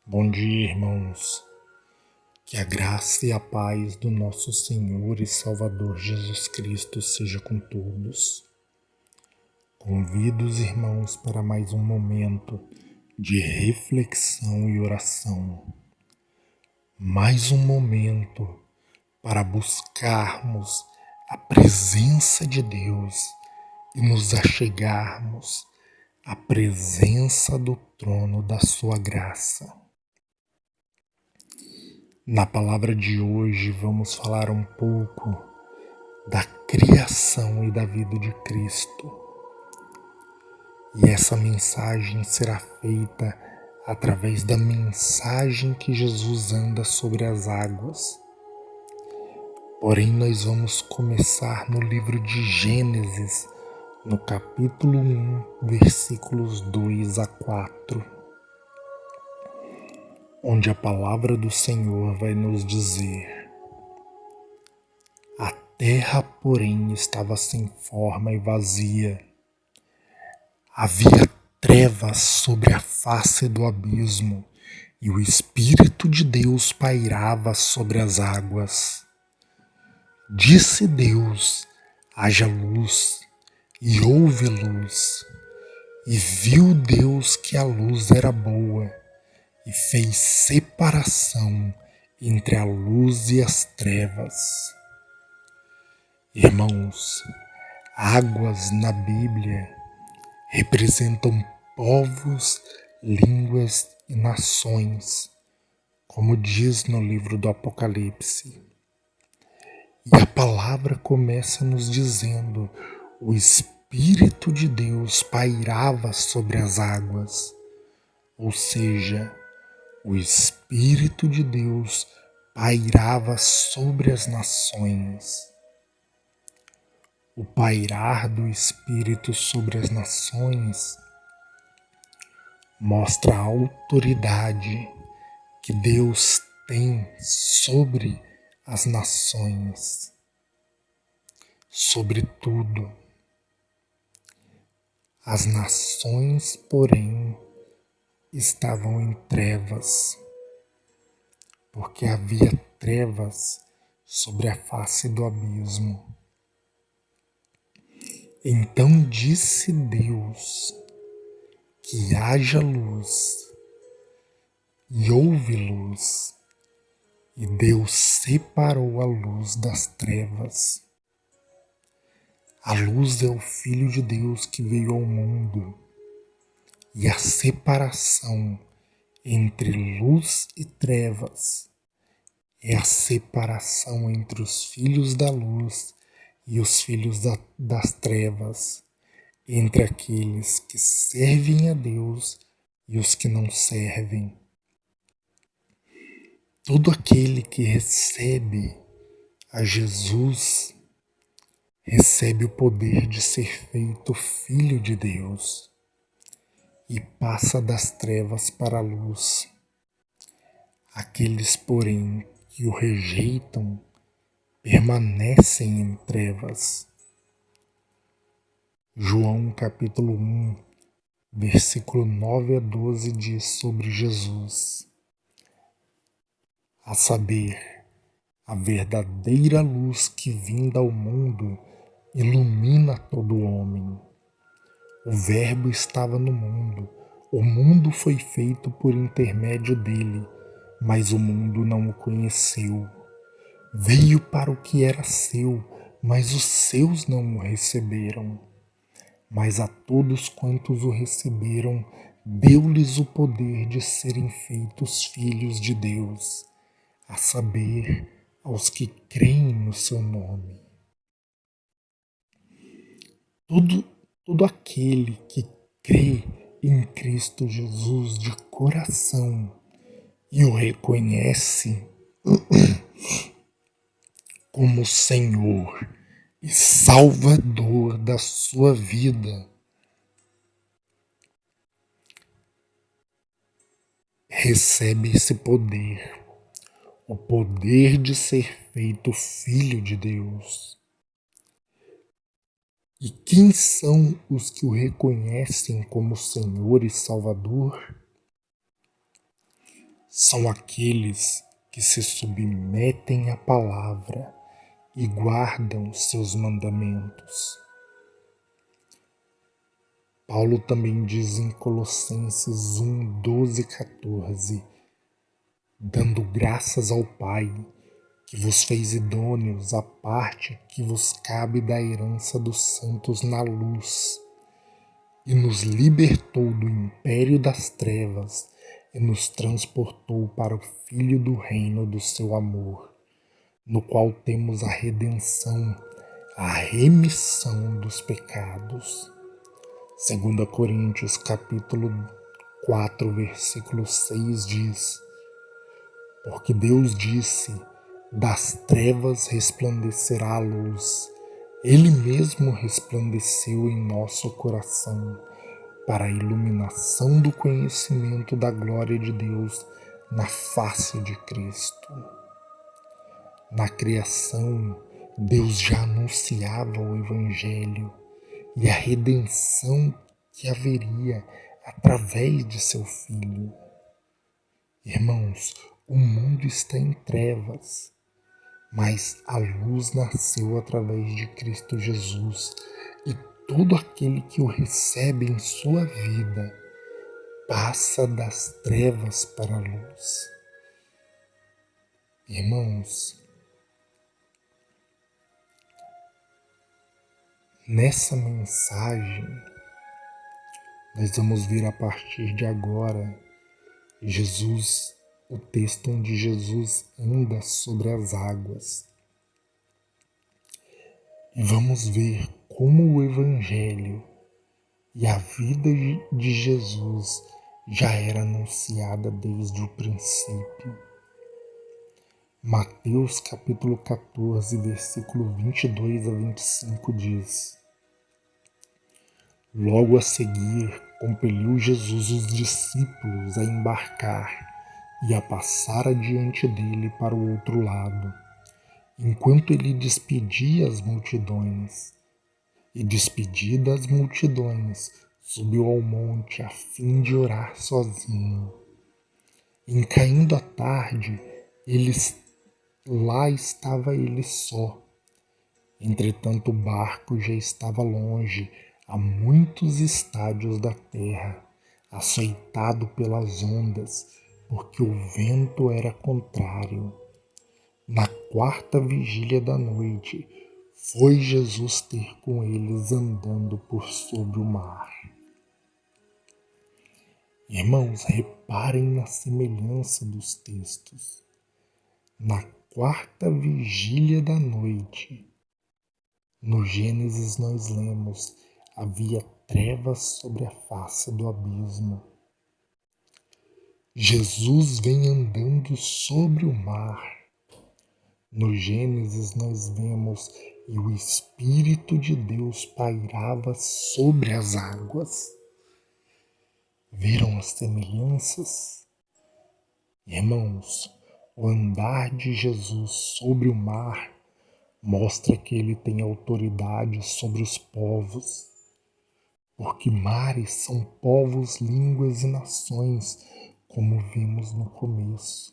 Bom dia, irmãos. Que a graça e a paz do nosso Senhor e Salvador Jesus Cristo seja com todos. Convido os irmãos para mais um momento de reflexão e oração. Mais um momento para buscarmos a presença de Deus e nos achegarmos à presença do trono da sua graça. Na palavra de hoje vamos falar um pouco da criação e da vida de Cristo. E essa mensagem será feita através da mensagem que Jesus anda sobre as águas. Porém, nós vamos começar no livro de Gênesis, no capítulo 1, versículos 2 a 4. Onde a palavra do Senhor vai nos dizer: a terra, porém, estava sem forma e vazia. Havia trevas sobre a face do abismo, e o Espírito de Deus pairava sobre as águas. Disse Deus: haja luz, e houve luz. E viu Deus que a luz era boa, e fez separação entre a luz e as trevas. Irmãos, águas na Bíblia representam povos, línguas e nações, como diz no livro do Apocalipse. E a palavra começa nos dizendo: o Espírito de Deus pairava sobre as águas, ou seja, o Espírito de Deus pairava sobre as nações. O pairar do Espírito sobre as nações mostra a autoridade que Deus tem sobre as nações, sobre tudo. As nações, porém, estavam em trevas, porque havia trevas sobre a face do abismo. Então disse Deus: que haja luz, e houve luz, e Deus separou a luz das trevas. A luz é o Filho de Deus que veio ao mundo, e a separação entre luz e trevas é a separação entre os filhos da luz e os filhos das trevas, entre aqueles que servem a Deus e os que não servem. Todo aquele que recebe a Jesus recebe o poder de ser feito filho de Deus e passa das trevas para a luz. Aqueles, porém, que o rejeitam permanecem em trevas. João capítulo 1, versículo 9 a 12 diz sobre Jesus: a saber, a verdadeira luz que vinda ao mundo ilumina todo homem. O Verbo estava no mundo, o mundo foi feito por intermédio dele, mas o mundo não o conheceu. Veio para o que era seu, mas os seus não o receberam. Mas a todos quantos o receberam, deu-lhes o poder de serem feitos filhos de Deus, a saber, aos que creem no seu nome. Todo aquele que crê em Cristo Jesus de coração e o reconhece como Senhor e Salvador da sua vida, recebe esse poder, o poder de ser feito filho de Deus. E quem são os que o reconhecem como Senhor e Salvador? são aqueles que se submetem à palavra e guardam seus mandamentos. Paulo também diz em Colossenses 1, 12 e 14: dando graças ao Pai, que vos fez idôneos à parte que vos cabe da herança dos santos na luz, e nos libertou do império das trevas e nos transportou para o Filho do reino do seu amor, no qual temos a redenção, a remissão dos pecados. 2 Coríntios capítulo 4, versículo 6 diz: porque Deus disse, das trevas resplandecerá a luz. Ele mesmo resplandeceu em nosso coração para a iluminação do conhecimento da glória de Deus na face de Cristo. Na criação, Deus já anunciava o Evangelho e a redenção que haveria através de seu Filho. Irmãos, o mundo está em trevas, mas a luz nasceu através de Cristo Jesus, e todo aquele que o recebe em sua vida passa das trevas para a luz. Irmãos, nessa mensagem, nós vamos ver a partir de agora o texto onde Jesus anda sobre as águas. E vamos ver como o Evangelho e a vida de Jesus já era anunciada desde o princípio. Mateus capítulo 14, versículo 22 a 25 diz: logo a seguir, compeliu Jesus os discípulos a embarcar e a passar adiante dele para o outro lado, enquanto ele despedia as multidões. E despedidas as multidões, subiu ao monte a fim de orar sozinho. Em caindo a tarde, lá estava ele só. Entretanto, o barco já estava longe, a muitos estádios da terra, açoitado pelas ondas, porque o vento era contrário. Na quarta vigília da noite, foi Jesus ter com eles andando por sobre o mar. Irmãos, reparem na semelhança dos textos. Na quarta vigília da noite, no Gênesis nós lemos, havia trevas sobre a face do abismo. Jesus vem andando sobre o mar. No Gênesis nós vemos e o Espírito de Deus pairava sobre as águas. Viram as semelhanças? Irmãos, o andar de Jesus sobre o mar mostra que ele tem autoridade sobre os povos, porque mares são povos, línguas e nações, como vimos no começo.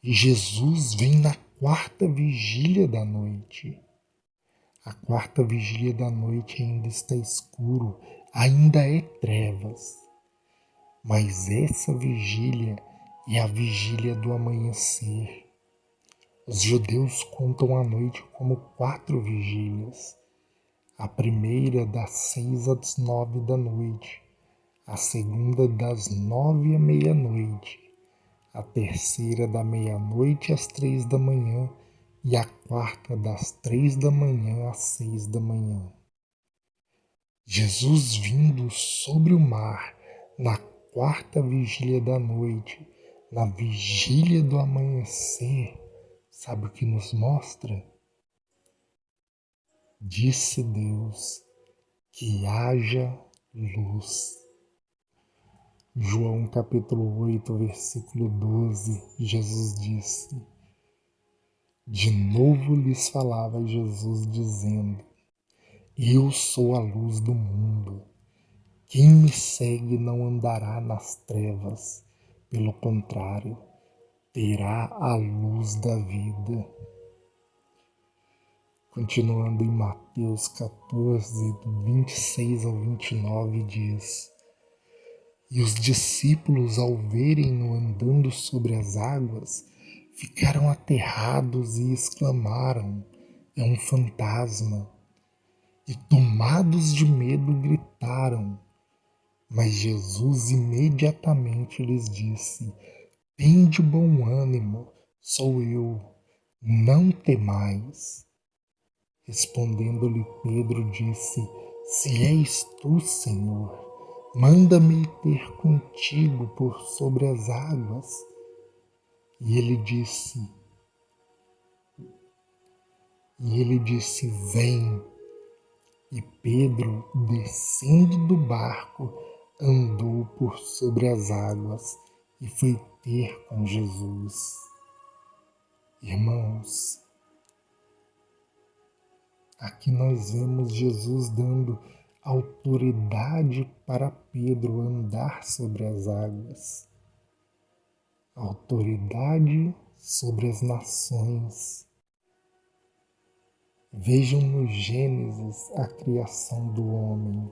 E Jesus vem na quarta vigília da noite. A quarta vigília da noite ainda está escuro, ainda é trevas. Mas essa vigília é a vigília do amanhecer. Os judeus contam a noite como 4 vigílias. A primeira das 6 às 9 da noite, a segunda das 9 à meia-noite, a terceira da meia-noite às 3 da manhã e a quarta das 3 da manhã às 6 da manhã. Jesus vindo sobre o mar na quarta vigília da noite, na vigília do amanhecer, sabe o que nos mostra? Disse Deus que haja luz. João capítulo 8, versículo 12, Jesus disse: de novo lhes falava Jesus dizendo: eu sou a luz do mundo. Quem me segue não andará nas trevas, Pelo contrário, terá a luz da vida. Continuando em Mateus 14, do 26 ao 29, diz: E os discípulos, ao verem-no andando sobre as águas, ficaram aterrados e exclamaram: É um fantasma! E tomados de medo gritaram. Mas Jesus imediatamente lhes disse: Tende bom ânimo, sou eu, não temais. Respondendo-lhe Pedro, disse: Se és tu, Senhor, manda-me ter contigo por sobre as águas. E ele disse: Vem. E Pedro, descendo do barco, andou por sobre as águas e foi ter com Jesus. Irmãos, aqui nós vemos Jesus dando autoridade para Pedro andar sobre as águas, autoridade sobre as nações. Vejam no Gênesis a criação do homem.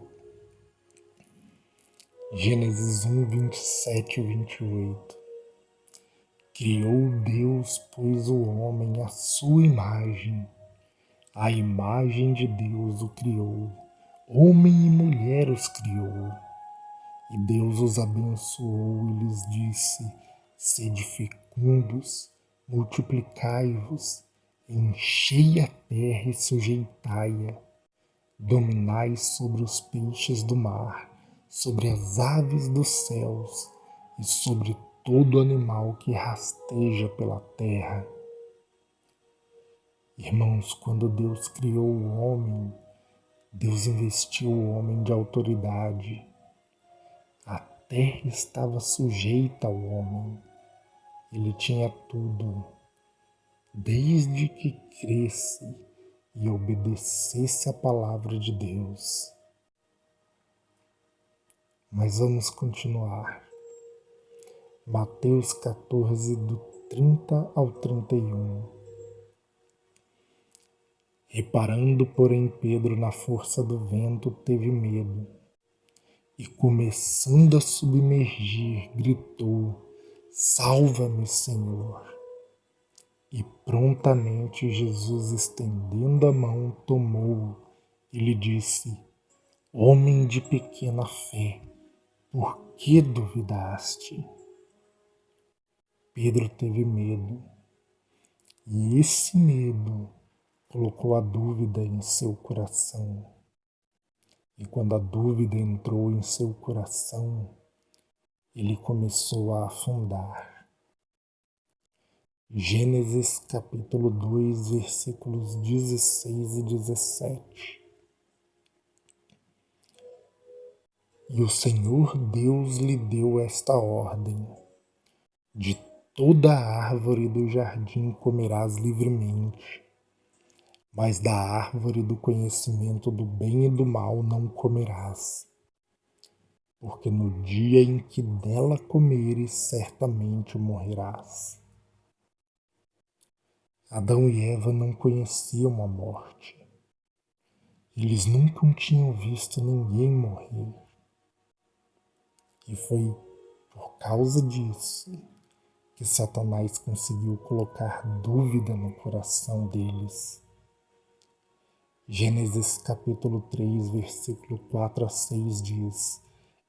Gênesis 1, 27 e 28. Criou Deus, pois, o homem à sua imagem. A imagem de Deus o criou. Homem e mulher os criou. E Deus os abençoou e lhes disse: Sede fecundos, multiplicai-vos, enchei a terra e sujeitai-a. Dominai sobre os peixes do mar, sobre as aves dos céus e sobre todo animal que rasteja pela terra. Irmãos, quando Deus criou o homem, Deus investiu o homem de autoridade. A terra estava sujeita ao homem. Ele tinha tudo, desde que cresce e obedecesse a palavra de Deus. Mas vamos continuar. Mateus 14, do 30 ao 31. Reparando, porém, Pedro na força do vento, teve medo e, começando a submergir, gritou: Salva-me, Senhor! E prontamente Jesus, estendendo a mão, tomou-o e lhe disse: Homem de pequena fé, por que duvidaste? Pedro teve medo, e esse medo colocou a dúvida em seu coração. E quando a dúvida entrou em seu coração, ele começou a afundar. Gênesis capítulo 2, versículos 16 e 17. E o Senhor Deus lhe deu esta ordem: De toda a árvore do jardim comerás livremente, mas da árvore do conhecimento do bem e do mal não comerás, porque no dia em que dela comeres, certamente morrerás. Adão e Eva não conheciam a morte. Eles nunca tinham visto ninguém morrer. E foi por causa disso que Satanás conseguiu colocar dúvida no coração deles. Gênesis capítulo 3, versículo 4 a 6 diz: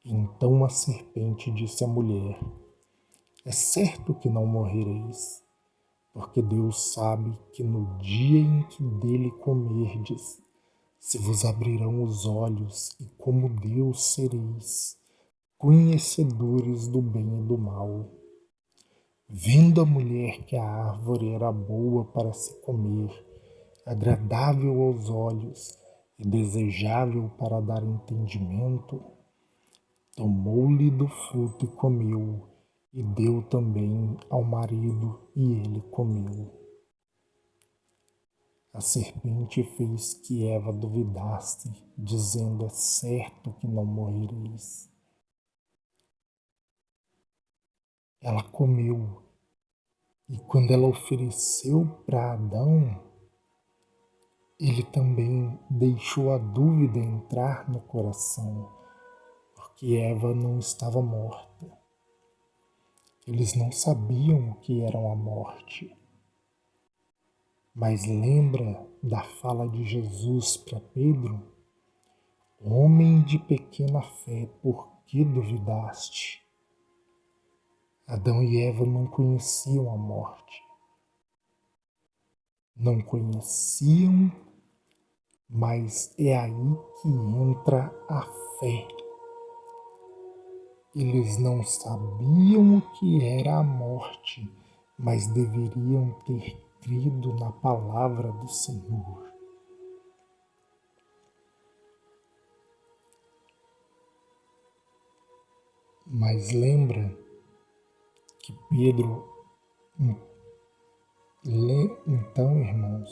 Então a serpente disse à mulher: É certo que não morrereis, porque Deus sabe que no dia em que dele comerdes, se vos abrirão os olhos, e como Deus sereis, conhecedores do bem e do mal. Vendo a mulher que a árvore era boa para se comer, agradável aos olhos e desejável para dar entendimento, tomou-lhe do fruto e comeu, e deu também ao marido, e ele comeu. A serpente fez que Eva duvidasse, dizendo: É certo que não morrereis. ela comeu. E quando ela ofereceu para Adão, ele também deixou a dúvida entrar no coração, porque Eva não estava morta. Eles não sabiam o que era a morte. Mas lembra da fala de Jesus para Pedro? Homem de pequena fé, por que duvidaste? Adão e Eva não conheciam a morte. Não conheciam, mas é aí que entra a fé. Eles não sabiam o que era a morte, mas deveriam ter crido na palavra do Senhor. Mas lembra que Pedro, então, irmãos,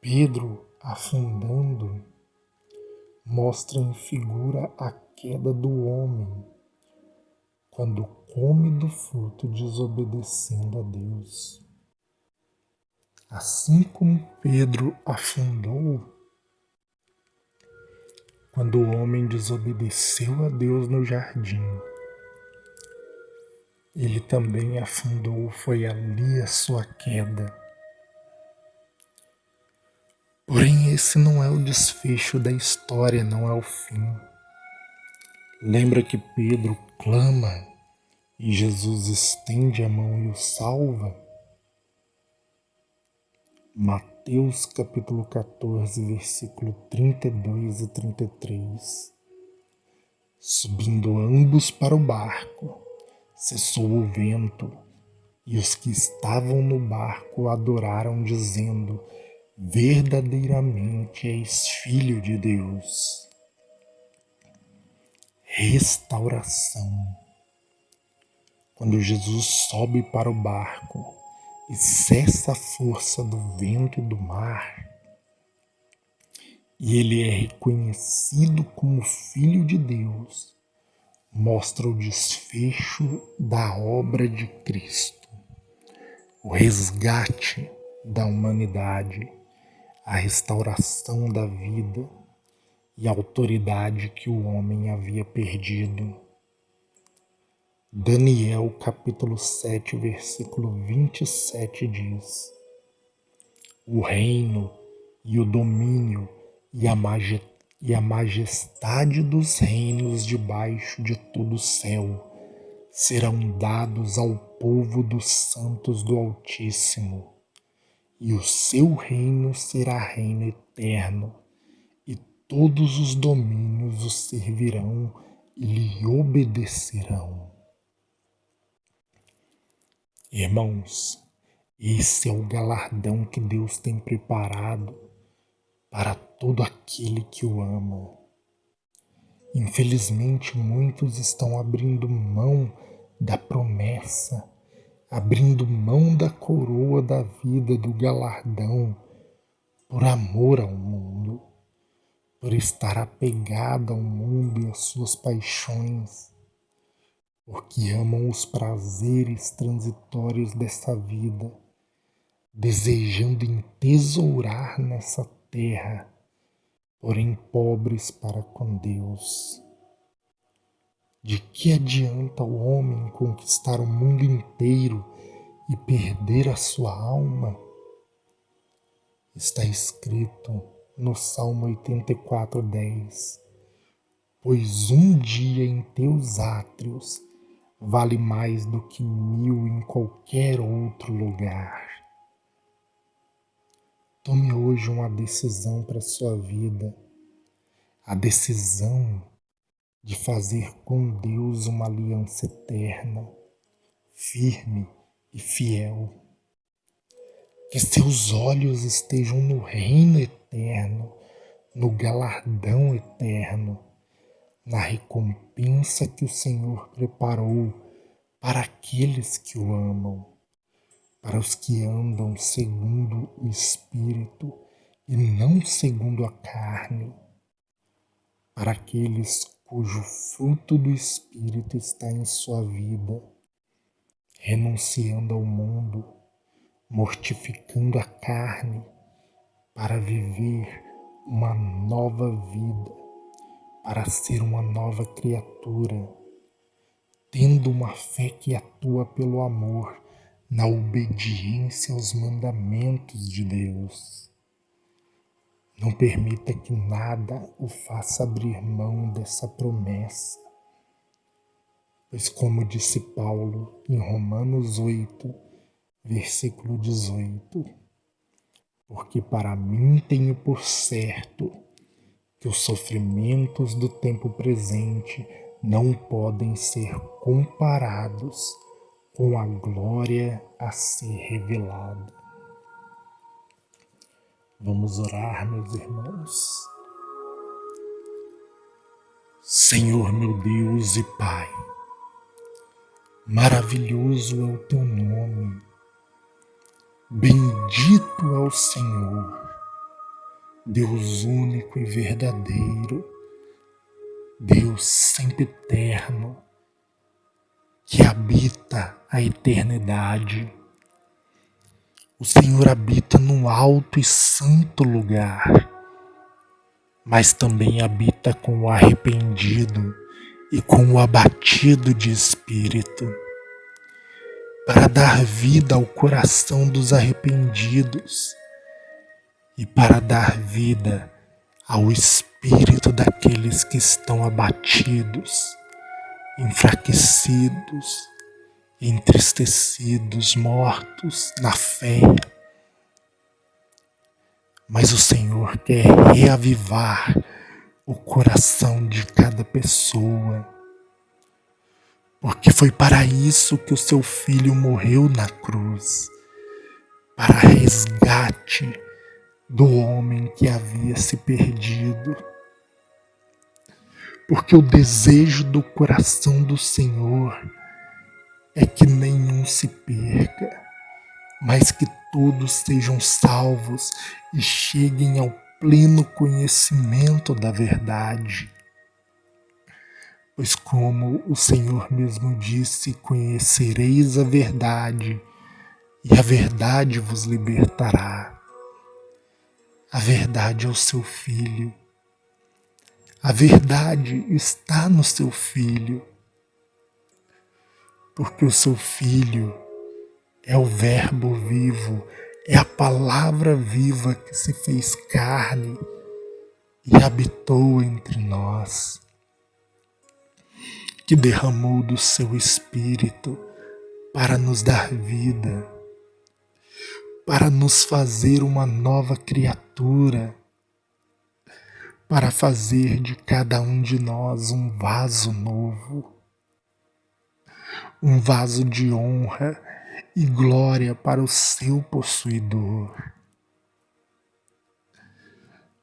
Pedro afundando mostra em figura a queda do homem quando come do fruto desobedecendo a Deus. Assim como Pedro afundou quando o homem desobedeceu a Deus no jardim, ele também afundou, foi ali a sua queda. Porém, esse não é o desfecho da história, não é o fim. Lembra que Pedro clama e Jesus estende a mão e o salva? Mateus capítulo 14, versículo 32 e 33. Subindo ambos para o barco, cessou o vento, e os que estavam no barco adoraram, dizendo: verdadeiramente és Filho de Deus. Restauração. Quando Jesus sobe para o barco e cessa a força do vento e do mar, e ele é reconhecido como Filho de Deus, mostra o desfecho da obra de Cristo, o resgate da humanidade, a restauração da vida e a autoridade que o homem havia perdido. Daniel capítulo 7, versículo 27 diz: o reino e o domínio e a majestade dos reinos debaixo de todo o céu serão dados ao povo dos santos do Altíssimo, e o seu reino será reino eterno, e todos os domínios o servirão e lhe obedecerão. Irmãos, esse é o galardão que Deus tem preparado para todo aquele que o ama. Infelizmente, muitos estão abrindo mão da promessa, abrindo mão da coroa da vida, do galardão, por amor ao mundo, por estar apegado ao mundo e às suas paixões, porque amam os prazeres transitórios dessa vida, desejando entesourar nessa terra, porém pobres para com Deus. De que adianta o homem conquistar o mundo inteiro e perder a sua alma? Está escrito no Salmo 84:10: pois um dia em teus átrios vale mais do que 1000 em qualquer outro lugar. Tome hoje uma decisão para a sua vida, a decisão de fazer com Deus uma aliança eterna, firme e fiel. Que seus olhos estejam no reino eterno, no galardão eterno, na recompensa que o Senhor preparou para aqueles que o amam, para os que andam segundo o Espírito e não segundo a carne, para aqueles cujo fruto do Espírito está em sua vida, renunciando ao mundo, mortificando a carne para viver uma nova vida, para ser uma nova criatura, tendo uma fé que atua pelo amor, na obediência aos mandamentos de Deus. Não permita que nada o faça abrir mão dessa promessa, pois como disse Paulo em Romanos 8, versículo 18, porque para mim tenho por certo que os sofrimentos do tempo presente não podem ser comparados com a glória a ser revelada. Vamos orar, meus irmãos. Senhor meu Deus e Pai, maravilhoso é o teu nome, bendito é o Senhor, Deus único e verdadeiro, Deus sempre eterno, que habita a eternidade. O Senhor habita num alto e santo lugar, mas também habita com o arrependido e com o abatido de espírito, para dar vida ao coração dos arrependidos e para dar vida ao espírito daqueles que estão abatidos, enfraquecidos, entristecidos, mortos na fé. Mas o Senhor quer reavivar o coração de cada pessoa, porque foi para isso que o seu Filho morreu na cruz, para resgate do homem que havia se perdido. Porque o desejo do coração do Senhor é que nenhum se perca, mas que todos sejam salvos e cheguem ao pleno conhecimento da verdade. Pois como o Senhor mesmo disse, conhecereis a verdade, e a verdade vos libertará. A verdade é o seu Filho. A verdade está no seu Filho. Porque o seu Filho é o Verbo vivo, é a palavra viva que se fez carne e habitou entre nós, que derramou do seu Espírito para nos dar vida, para nos fazer uma nova criatura, para fazer de cada um de nós um vaso novo, um vaso de honra e glória para o seu possuidor.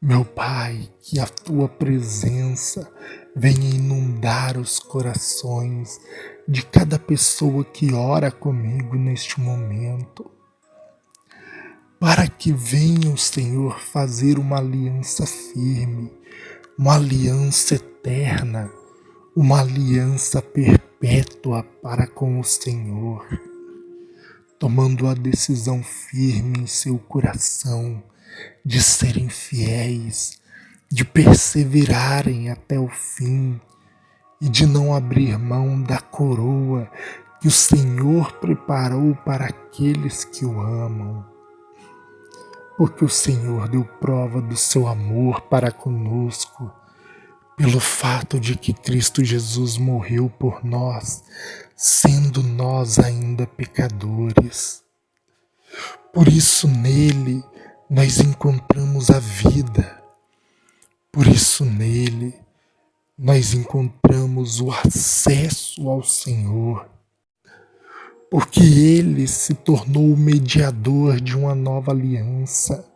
Meu Pai, que a tua presença venha inundar os corações de cada pessoa que ora comigo neste momento, para que venha o Senhor fazer uma aliança firme, uma aliança eterna, uma aliança perpétua para com o Senhor, tomando a decisão firme em seu coração de serem fiéis, de perseverarem até o fim e de não abrir mão da coroa que o Senhor preparou para aqueles que o amam. Porque o Senhor deu prova do seu amor para conosco, pelo fato de que Cristo Jesus morreu por nós, sendo nós ainda pecadores. Por isso nele nós encontramos a vida. Por isso nele nós encontramos o acesso ao Senhor. Porque ele se tornou o mediador de uma nova aliança,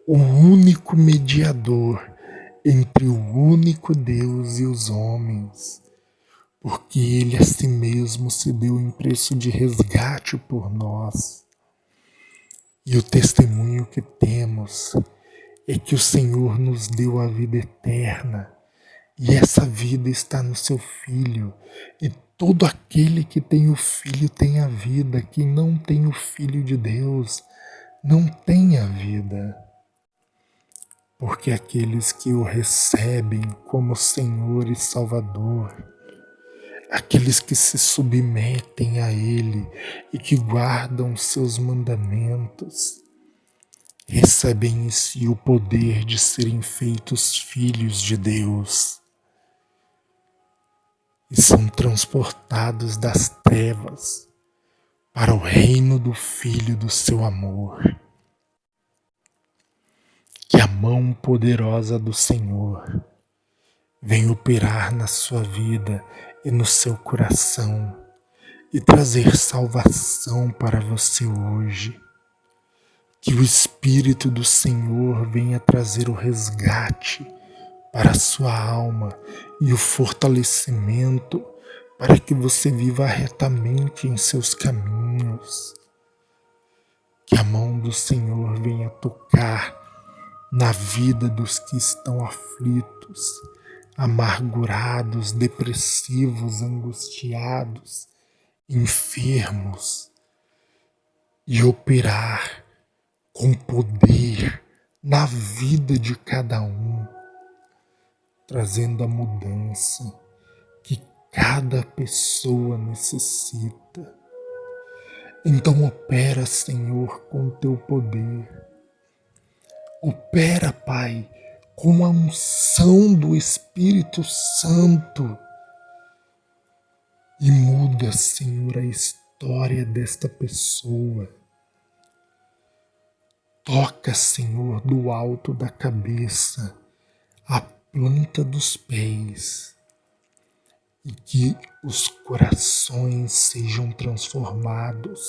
o único mediador entre o único Deus e os homens, porque ele a si mesmo se deu em preço de resgate por nós. E o testemunho que temos é que o Senhor nos deu a vida eterna E essa vida está no seu Filho. E todo aquele que tem o Filho tem a vida. Quem não tem o Filho de Deus não tem a vida. Porque aqueles que o recebem como Senhor e Salvador, aqueles que se submetem a Ele e que guardam seus mandamentos, recebem em si o poder de serem feitos filhos de Deus e são transportados das trevas para o reino do Filho do seu amor. Que a mão poderosa do Senhor venha operar na sua vida e no seu coração e trazer salvação para você hoje. Que o Espírito do Senhor venha trazer o resgate para a sua alma e o fortalecimento para que você viva retamente em seus caminhos. Que a mão do Senhor venha tocar na vida dos que estão aflitos, amargurados, depressivos, angustiados, enfermos e operar com poder na vida de cada um, trazendo a mudança que cada pessoa necessita. Então opera, Senhor, com teu poder. Opera, Pai, com a unção do Espírito Santo e muda, Senhor, a história desta pessoa. Toca, Senhor, do alto da cabeça à planta dos pés e que os corações sejam transformados,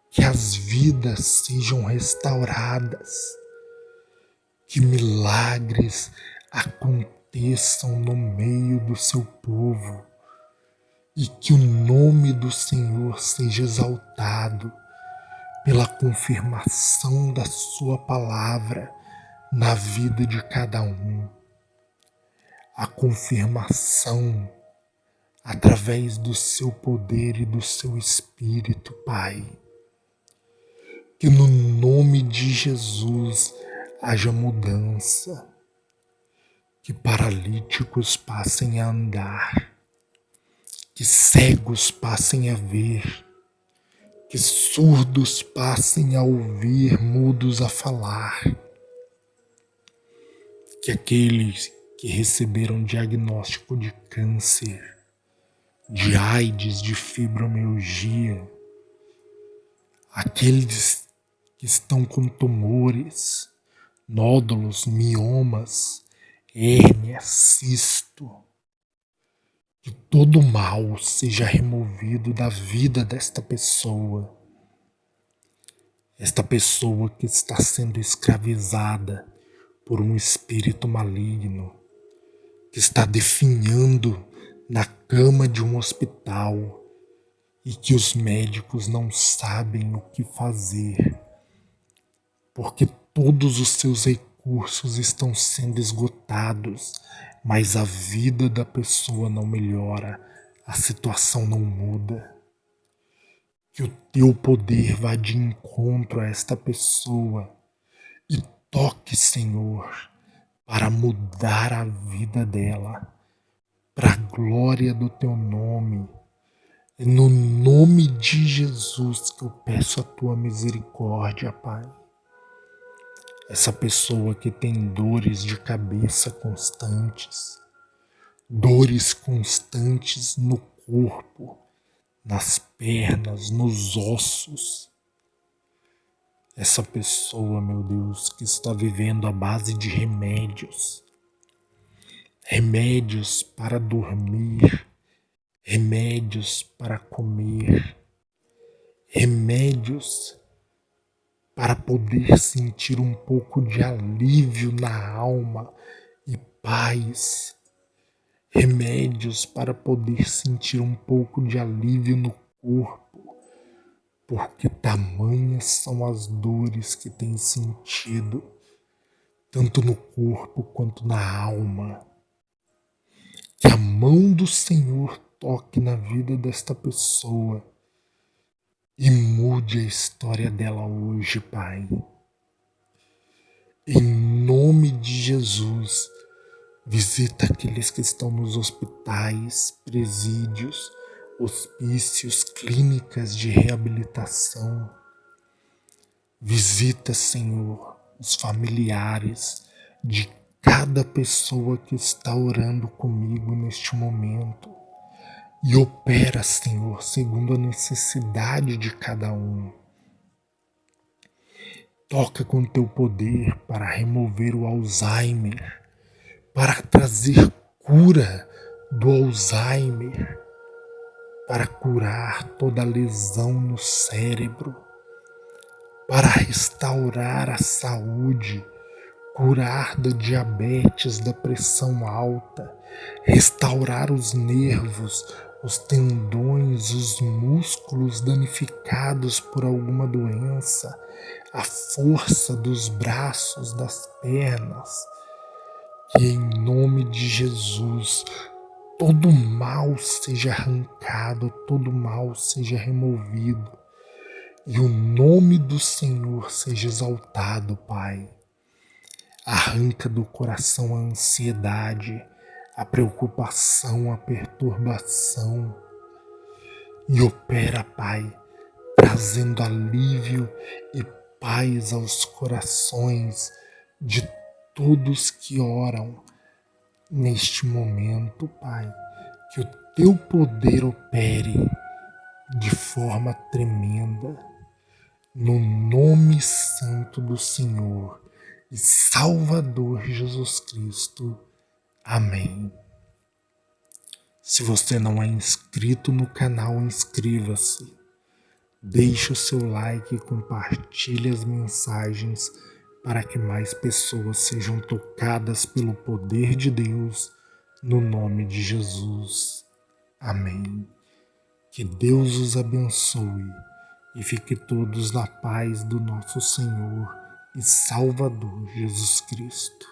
que as vidas sejam restauradas, que milagres aconteçam no meio do seu povo e que o nome do Senhor seja exaltado pela confirmação da sua palavra na vida de cada um. A confirmação através do seu poder e do seu Espírito, Pai. Que no nome de Jesus haja mudança, que paralíticos passem a andar, que cegos passem a ver, que surdos passem a ouvir, mudos a falar, que aqueles que receberam diagnóstico de câncer, de AIDS, de fibromialgia, aqueles que estão com tumores, nódulos, miomas, hérnia, cisto, que todo mal seja removido da vida desta pessoa. Esta pessoa que está sendo escravizada por um espírito maligno, que está definhando na cama de um hospital e que os médicos não sabem o que fazer, porque todos os seus recursos estão sendo esgotados, mas a vida da pessoa não melhora, a situação não muda. Que o teu poder vá de encontro a esta pessoa e toque, Senhor, para mudar a vida dela, para a glória do teu nome. É no nome de Jesus que eu peço a tua misericórdia, Pai. Essa pessoa que tem dores de cabeça constantes, dores constantes no corpo, nas pernas, nos ossos. Essa pessoa, meu Deus, que está vivendo à base de remédios, remédios para dormir, remédios para comer, remédios para poder sentir um pouco de alívio na alma e paz, remédios para poder sentir um pouco de alívio no corpo, porque tamanhas são as dores que tem sentido, tanto no corpo quanto na alma. Que a mão do Senhor toque na vida desta pessoa e mude a história dela hoje, Pai. Em nome de Jesus, visita aqueles que estão nos hospitais, presídios, hospícios, clínicas de reabilitação. Visita, Senhor, os familiares de cada pessoa que está orando comigo neste momento. E opera, Senhor, segundo a necessidade de cada um. Toca com teu poder para remover o Alzheimer, para trazer cura do Alzheimer, para curar toda lesão no cérebro, para restaurar a saúde, curar da diabetes, da pressão alta, restaurar os nervos, os tendões, os músculos danificados por alguma doença, a força dos braços, das pernas. Que em nome de Jesus todo mal seja arrancado, todo mal seja removido e o nome do Senhor seja exaltado, Pai. Arranca do coração a ansiedade, a preocupação, a perturbação e opera, Pai, trazendo alívio e paz aos corações de todos que oram neste momento, Pai. Que o teu poder opere de forma tremenda no nome santo do Senhor e Salvador Jesus Cristo. Amém. Se você não é inscrito no canal, inscreva-se. Deixe o seu like e compartilhe as mensagens para que mais pessoas sejam tocadas pelo poder de Deus, no nome de Jesus. Amém. Que Deus os abençoe e fique todos na paz do nosso Senhor e Salvador Jesus Cristo.